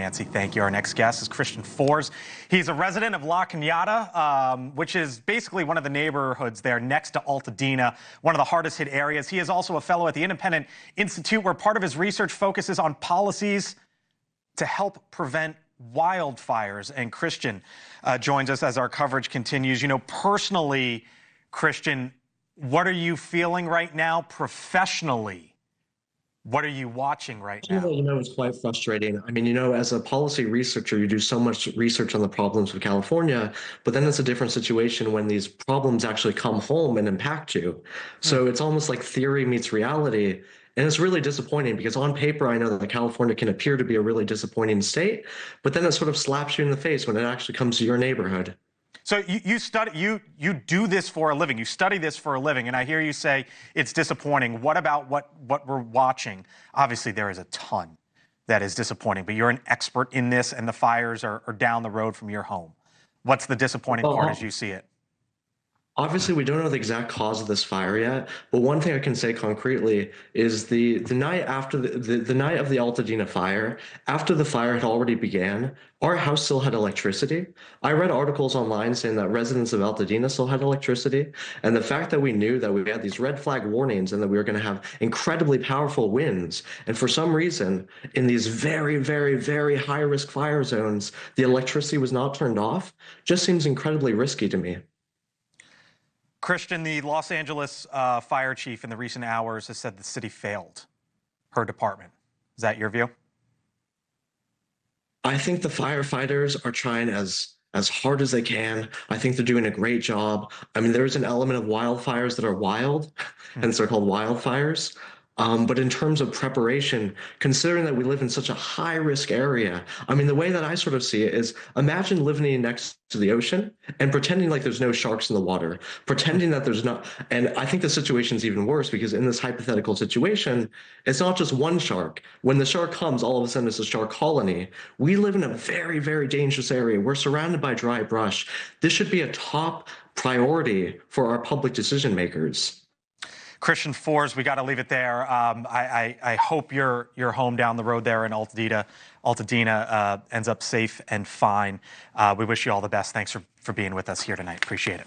Nancy. Thank you. Our next guest is Kristian Fors. He's a resident of La Cañada, which is basically one of the neighborhoods there next to Altadena, one of the hardest hit areas. He is also a fellow at the Independent Institute, where part of his research focuses on policies to help prevent wildfires. And Kristian joins us as our coverage continues. You know, personally, Kristian, what are you feeling right now professionally? What are you watching right now? You know, it's quite frustrating. I mean, you know, as a policy researcher, you do so much research on the problems of California, but then it's a different situation when these problems actually come home and impact you. So it's almost like theory meets reality. And it's really disappointing because on paper, I know that California can appear to be a really disappointing state, but then it sort of slaps you in the face when it actually comes to your neighborhood. So you do this for a living. You study this for a living, and I hear you say it's disappointing. What about what we're watching? Obviously, there is a ton that is disappointing, but you're an expert in this, and the fires are down the road from your home. What's the disappointing part as you see it? Obviously, we don't know the exact cause of this fire yet, but one thing I can say concretely is the night after the night of the Altadena fire, after the fire had already began, our house still had electricity. I read articles online saying that residents of Altadena still had electricity, and the fact that we knew that we had these red flag warnings and that we were going to have incredibly powerful winds, and for some reason, in these very, very, very high risk fire zones, the electricity was not turned off, just seems incredibly risky to me. Kristian, the Los Angeles fire chief in the recent hours has said the city failed her department. Is that your view? I think the firefighters are trying as hard as they can. I think they're doing a great job. I mean, there's an element of wildfires that are wild, and so they're called wildfires. But in terms of preparation, considering that we live in such a high-risk area, I mean, the way that I sort of see it is imagine living next to the ocean and pretending like there's no sharks in the water, pretending that there's not. And I think the situation's even worse because in this hypothetical situation, it's not just one shark. When the shark comes, all of a sudden it's a shark colony. We live in a very, very dangerous area. We're surrounded by dry brush. This should be a top priority for our public decision makers. Kristian Fors, we got to leave it there. I hope your home down the road there in Altadena ends up safe and fine. We wish you all the best. Thanks for being with us here tonight. Appreciate it.